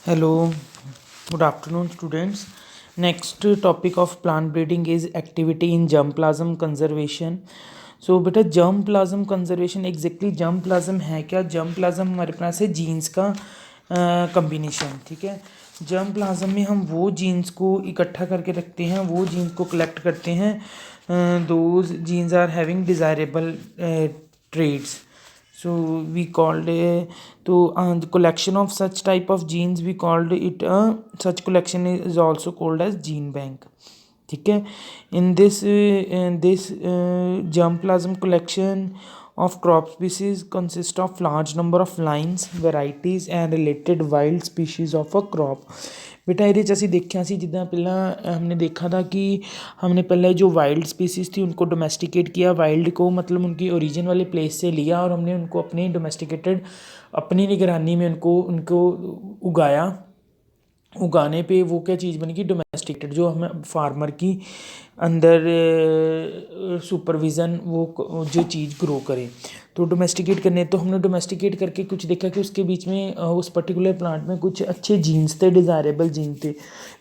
Hello, good afternoon, students. Next topic of plant breeding is activity in germplasm conservation. So बेटा germplasm conservation exactly germplasm है क्या? germplasm हमारे पास है jeans का combination, ठीक है। germplasm में हम वो जीन्स को इकट्ठा करके रखते हैं, वो जीन्स को कलेक्ट करते हैं, those genes are having desirable traits. So we called the collection of such type of genes, we called it such collection is also called as gene bank, ठीक है। In this germplasm collection of crop species consist of large number of lines, varieties and related wild species of a crop। बेटा ਇਹਦੇ 'ਚ ਅਸੀਂ ਦੇਖਿਆ ਸੀ, ਜਿੱਦਾਂ ਪਹਿਲਾਂ हमने देखा था कि हमने पहले जो वाइल्ड स्पीसीज़ थी उनको डोमेस्टिकेट किया। वाइल्ड को मतलब उनकी ओरिजिन वाले प्लेस से लिया और हमने उनको अपने डोमेस्टिकेटेड अपनी निगरानी में उनको उनको उगाया। उगाने पे वो क्या चीज़ बनेगी, डोमेस्टिकेटेड, जो हमें फार्मर की अंदर सुपरविज़न वो जो चीज़ ग्रो करे। तो डोमेस्टिकेट करने, तो हमने डोमेस्टिकेट करके कुछ देखा कि उसके बीच में उस पर्टिकुलर प्लांट में कुछ अच्छे जीन्स थे, डिज़ायरेबल जीन थे।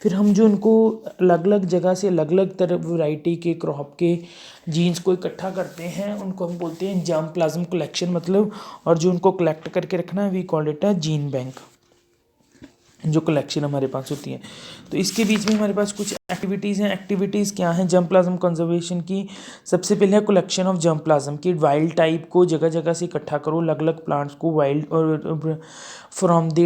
फिर हम जो उनको अलग अलग जगह से अलग अलग तरह वैरायटी के क्रॉप के जीन्स को इकट्ठा करते हैं, उनको हम बोलते हैं जर्मप्लाज्म कलेक्शन, मतलब। और जो उनको कलेक्ट करके रखना है we call it a gene bank, जो कलेक्शन हमारे पास होती है। तो इसके बीच में हमारे पास कुछ एक्टिविटीज़ हैं। एक्टिविटीज़ क्या हैं जर्मप्लाज्म कंजर्वेशन की? सबसे पहले है कलेक्शन ऑफ जर्मप्लाज्म की। वाइल्ड टाइप को जगह जगह से इकट्ठा करो, अलग अलग प्लांट्स को वाइल्ड और from the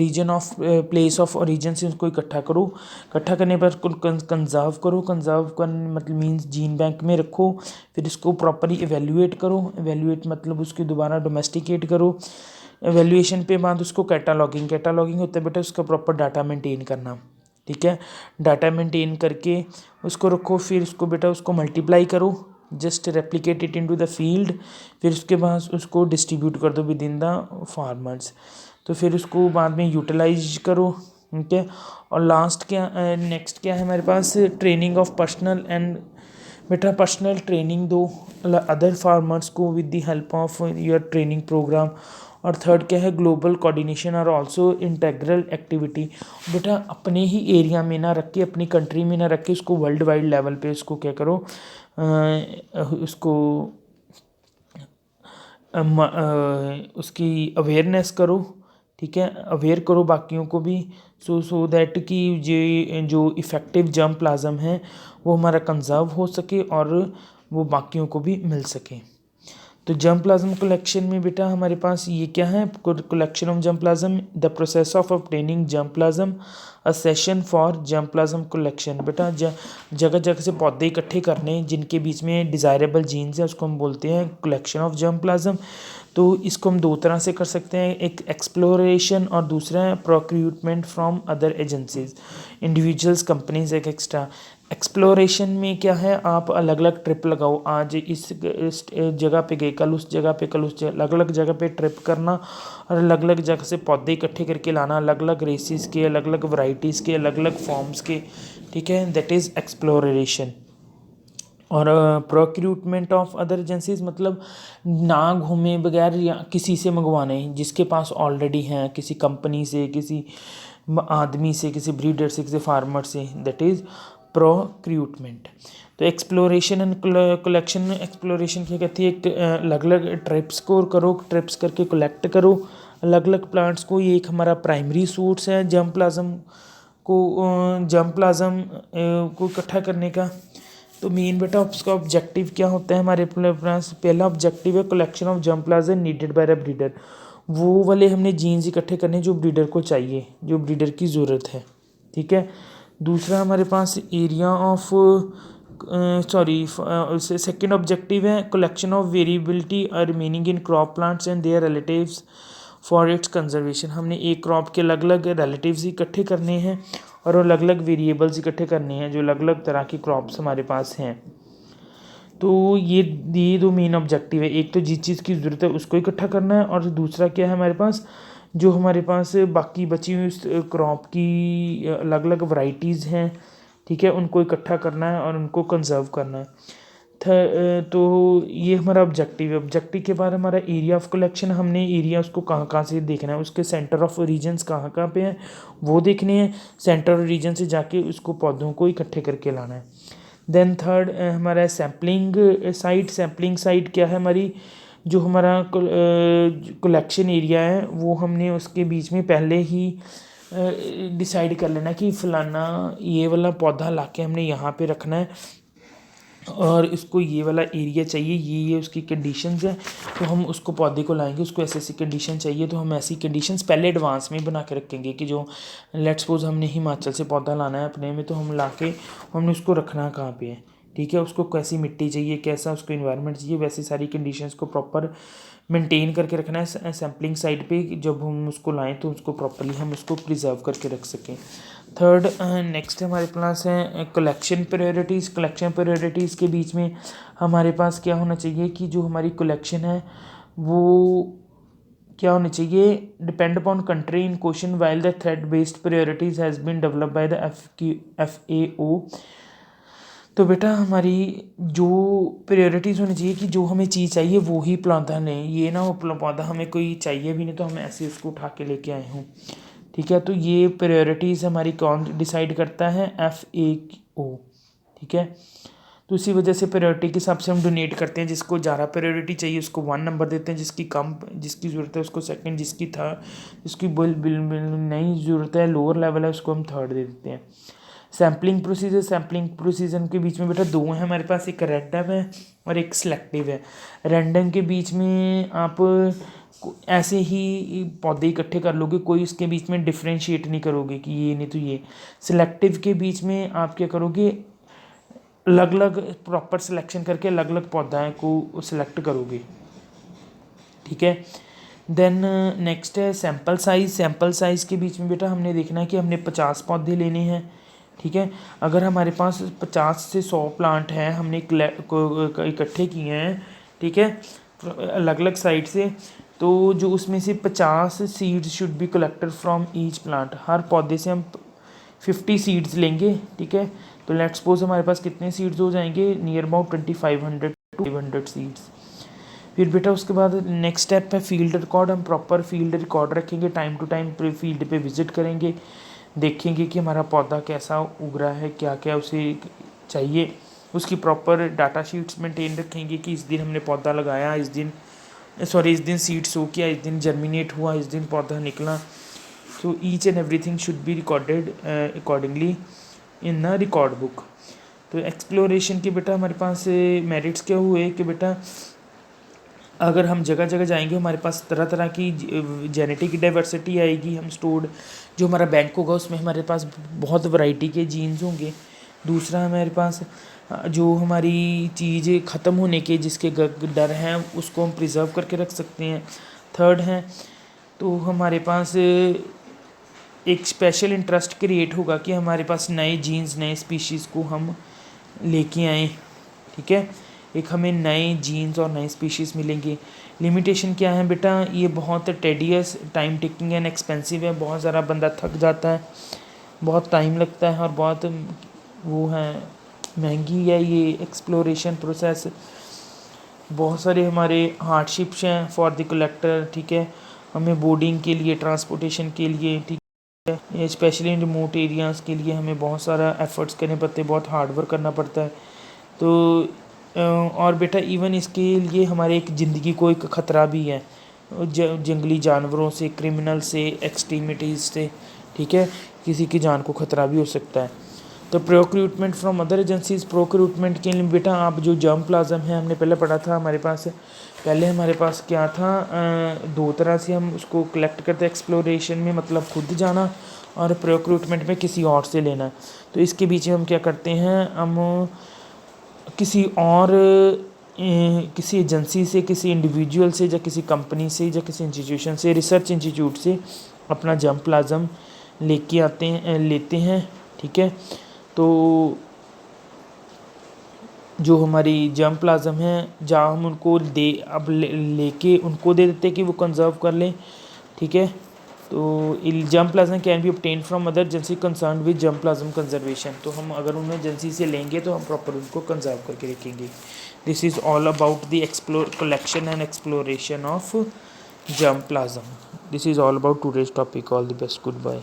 region of place of origin से उसको इकट्ठा करो। इकट्ठा करने पर कंजर्व करो। कंजर्व करने मतलब मीन्स जीन बैंक में रखो। फिर इसको प्रॉपरली इवेल्यूएट करो। इवेल्यूएट मतलब उसकी दोबारा डोमेस्टिकेट करो। एवेल्यूएशन पे बाद उसको कैटालॉगिंग, कैटालॉगिंग होता है बेटा उसका प्रॉपर डाटा मेंटेन करना, ठीक है। डाटा मेंटेन करके उसको रखो। फिर उसको बेटा उसको मल्टीप्लाई करो, just replicate it into the field. फिर उसके बाद उसको डिस्ट्रीब्यूट कर दो विद इन द फार्मर्स। तो फिर उसको बाद में यूटिलाइज करो, ठीक है। और लास्ट क्या नेक्स्ट क्या है हमारे पास? ट्रेनिंग ऑफ पर्सनल एंड बेटा पर्सनल ट्रेनिंग दो अदर फार्मर्स को with the help of your training program. और थर्ड क्या है? ग्लोबल कोऑर्डिनेशन और आल्सो इंटेग्रल एक्टिविटी। बेटा अपने ही एरिया में ना रख के, अपनी कंट्री में ना रख के, उसको वर्ल्ड वाइड लेवल पे उसको क्या करो, उसको उसकी अवेयरनेस करो, ठीक है। अवेयर करो बाकियों को भी, सो दैट कि ये जो इफ़ेक्टिव जर्मप्लाज्म है वो हमारा कंजर्व हो सके और वो बाकियों को भी मिल सके। तो जर्मप्लाज्म कलेक्शन में बेटा हमारे पास ये क्या है? Collection of germplasm, the process of obtaining germplasm, a session for germplasm collection. बेटा जगह जगह से पौधे इकट्ठे करने जिनके बीच में डिज़ायरेबल जीन्स है, उसको हम बोलते हैं कलेक्शन ऑफ जर्मप्लाज्म। तो इसको हम दो तरह से कर सकते हैं, एक एक्सप्लोरेशन और दूसरा है procurement from other agencies, individuals, companies, एक एक्स्ट्रा। एक्सप्लोरेशन में क्या है? आप अलग अलग ट्रिप लगाओ, आज इस जगह पे गए, कल उस जगह पे, कल उस जगह, अलग अलग जगह पे ट्रिप करना और अलग अलग जगह से पौधे इकट्ठे करके लाना, अलग अलग रेसिस के, अलग अलग वैरायटीज़ के, अलग अलग फॉर्म्स के, ठीक है। That is exploration. और प्रोक्रूटमेंट ऑफ अदर एजेंसीज मतलब ना घूमे बगैर या किसी से मंगवाने जिसके पास ऑलरेडी हैं, किसी कंपनी से, किसी आदमी से, किसी ब्रीडर से, किसी फार्मर से, दैट इज़ प्रोक्रूटमेंट। तो एक्सप्लोरेशन एंड कलेक्शन, एक्सप्लोरेशन क्या कहती है? एक अलग अलग ट्रिप्स को करो, ट्रिप्स करके कलेक्ट करो अलग अलग प्लांट्स को। ये एक हमारा प्राइमरी सोर्स है जर्मप्लाज्म को इकट्ठा करने का। तो मेन बेटा उसका ऑब्जेक्टिव क्या होता है हमारे पास? पहला ऑब्जेक्टिव है collection of germplasm needed by the breeder, वो वाले हमने जीन्स इकट्ठे करने जो ब्रीडर को चाहिए, जो ब्रीडर की ज़रूरत है, ठीक है। दूसरा हमारे पास एरिया ऑफ सेकेंड ऑब्जेक्टिव है collection of variability remaining in crop plants and their relatives for its conservation. हमने एक क्रॉप के अलग अलग रिलेटिव्स इकट्ठे करने हैं और अलग अलग वेरिएबल्स इकट्ठे करने हैं जो अलग अलग तरह की क्रॉप्स हमारे पास हैं। तो ये दो मेन ऑब्जेक्टिव है, एक तो जिस चीज़ की ज़रूरत है उसको इकट्ठा करना है, और दूसरा क्या है हमारे पास, जो हमारे पास बाकी बची हुई क्रॉप की अलग अलग वैरायटीज़ हैं, ठीक है, उनको इकट्ठा करना है और उनको कंजर्व करना है। तो ये हमारा ऑब्जेक्टिव है। ऑब्जेक्टिव के बाद हमारा एरिया ऑफ कलेक्शन, हमने एरिया उसको कहाँ कहाँ से देखना है, उसके सेंटर ऑफ रीजन्स कहाँ कहाँ पे हैं वो देखने हैं, सेंटर ऑफ रीजन से जाके उसको पौधों को इकट्ठे करके लाना है। देन थर्ड हमारा सैम्पलिंग साइट। सैम्पलिंग साइट क्या है हमारी, जो हमारा कलेक्शन एरिया है वो हमने उसके बीच में पहले ही डिसाइड कर लेना कि फ़लाना ये वाला पौधा लाके हमने यहाँ पे रखना है और इसको ये वाला एरिया चाहिए, ये उसकी कंडीशंस हैं, तो हम उसको पौधे को लाएंगे, उसको ऐसी ऐसी कंडीशन चाहिए तो हम ऐसी कंडीशंस पहले एडवांस में बना के रखेंगे कि जो लेट्स सपोज हमने हिमाचल से पौधा लाना है अपने में, तो हम ला के हमने उसको रखना कहाँ पे है, ठीक है, उसको कैसी मिट्टी चाहिए, कैसा उसको इन्वायरमेंट चाहिए, वैसी सारी कंडीशंस को प्रॉपर मेंटेन करके रखना है सैम्पलिंग साइट पे। जब हम उसको लाएं तो उसको प्रॉपरली हम उसको प्रिजर्व करके रख सकें। थर्ड नेक्स्ट हमारे पास है कलेक्शन प्रायोरिटीज़। कलेक्शन प्रायोरिटीज़ के बीच में हमारे पास क्या होना चाहिए कि जो हमारी कलेक्शन है वो क्या होनी चाहिए, depend upon country in question while the thread based priorities has been developed by the FAO। तो बेटा हमारी जो प्रायोरिटीज़ होनी चाहिए कि जो हमें चीज़ चाहिए वो ही पौधा लें, ये ना हो पौधा हमें कोई चाहिए भी नहीं तो हम ऐसे उसको उठा के लेके आए हों, ठीक है। तो ये प्रायोरिटीज़ हमारी कौन डिसाइड करता है, FAO, ठीक है। तो इसी वजह से प्रायोरिटी के हिसाब से हम डोनेट करते हैं, जिसको ज़्यादा प्रायोरिटी चाहिए उसको 1 नंबर देते हैं, जिसकी कम जिसकी ज़रूरत है उसको सेकंड, जिसकी था जिसकी बिल बिल नहीं ज़रूरत है लोअर लेवल है उसको हम थर्ड दे देते हैं। Sampling procedure. सैम्पलिंग प्रोसीजर के बीच में बेटा दो हैं हमारे पास, एक रैंडम है और एक सिलेक्टिव है। रैंडम के बीच में आप ऐसे ही पौधे इकट्ठे कर लोगे, कोई उसके बीच में डिफ्रेंशिएट नहीं करोगे कि ये नहीं तो ये। सिलेक्टिव के बीच में आप क्या करोगे, अलग अलग प्रॉपर सिलेक्शन करके अलग अलग पौधा को सिलेक्ट करोगे, ठीक है। देन नेक्स्ट है सैम्पल साइज़। सैम्पल साइज़ के बीच में बेटा हमने देखना है कि हमने 50 पौधे लेने हैं, ठीक है। अगर हमारे पास 50 से 100 प्लांट हैं हमने इकट्ठे किए हैं, ठीक है, अलग अलग साइड से, तो जो उसमें से 50 seeds should be collected from each plant. हर पौधे से हम 50 सीड्स लेंगे, ठीक है। तो लेट्स सपोज हमारे पास कितने सीड्स हो जाएंगे, नियर अबाउट 2500 to 500 सीड्स। फिर बेटा उसके बाद नेक्स्ट स्टेप है फील्ड रिकॉर्ड। हम प्रॉपर फील्ड रिकॉर्ड रखेंगे, टाइम टू टाइम फील्ड पे विजिट करेंगे, देखेंगे कि हमारा पौधा कैसा उग रहा है, क्या क्या उसे चाहिए, उसकी प्रॉपर डाटा शीट्स मेंटेन रखेंगे कि इस दिन हमने पौधा लगाया, इस दिन सीड सो किया, इस दिन जर्मिनेट हुआ, इस दिन पौधा निकला। So each and everything should be recorded accordingly in a record book. तो एक्सप्लोरेशन के बेटा हमारे पास मेरिट्स क्या हुए कि बेटा अगर हम जगह जगह जाएंगे हमारे पास तरह तरह की जेनेटिक डाइवर्सिटी आएगी, हम स्टोर्ड जो हमारा बैंक होगा उसमें हमारे पास बहुत वैरायटी के जीन्स होंगे। दूसरा हमारे पास जो हमारी चीज़ें ख़त्म होने के जिसके डर हैं उसको हम प्रिजर्व करके रख सकते हैं। थर्ड है तो हमारे पास एक स्पेशल इंटरेस्ट क्रिएट होगा कि हमारे पास नए जीन्स नए स्पीशीज़ को हम लेके आएँ, ठीक है। एक हमें नए जीन्स और नए स्पीशीज़ मिलेंगे। लिमिटेशन क्या है बेटा, ये बहुत tedious, time taking and expensive है, बहुत ज़्यादा बंदा थक जाता है, बहुत टाइम लगता है और बहुत वो है महंगी है ये एक्सप्लोरेशन प्रोसेस। बहुत सारे हमारे हार्डशिप्स हैं फॉर द कलेक्टर, ठीक है, हमें बोर्डिंग के लिए, ट्रांसपोर्टेशन के लिए, ठीक है, स्पेशली इन रिमोट एरियाज़ के लिए हमें बहुत सारा एफर्ट्स करने पड़ते हैं, बहुत हार्ड वर्क करना पड़ता है। तो और बेटा इवन इसके लिए हमारे एक ज़िंदगी को एक ख़तरा भी है, जंगली जानवरों से, क्रिमिनल से, एक्सट्रीमिटीज़ से, ठीक है, किसी की जान को ख़तरा भी हो सकता है। तो प्रोक्रूटमेंट फ्रॉम अदर एजेंसीज। प्रोक्रूटमेंट के लिए बेटा आप जो जर्म प्लाज्म है हमने पहले पढ़ा था, हमारे पास क्या था, दो तरह से हम उसको कलेक्ट करते हैं एक्सप्लोरेशन में, मतलब खुद जाना, और प्रोक्रूटमेंट में किसी और से लेना। तो इसके बीच में हम क्या करते हैं, हम किसी और किसी एजेंसी से, किसी इंडिविजुअल से, या किसी कंपनी से, या किसी इंस्टीट्यूशन से, रिसर्च इंस्टीट्यूट से अपना जर्म प्लाज्म लेते हैं, ठीक है। तो जो हमारी जर्म प्लाज्म है जहाँ हम उनको लेके उनको दे देते हैं कि वो कंजर्व कर लें, ठीक है। तो germ plasm can be obtained from other agency concern with germ plasm conservation. तो हम अगर उन एजेंसी से लेंगे तो हम प्रॉपर उनको कंजर्व करके रखेंगे। This is all about the collection and exploration of germ plasm. This is all about today's topic. All the best, good bye.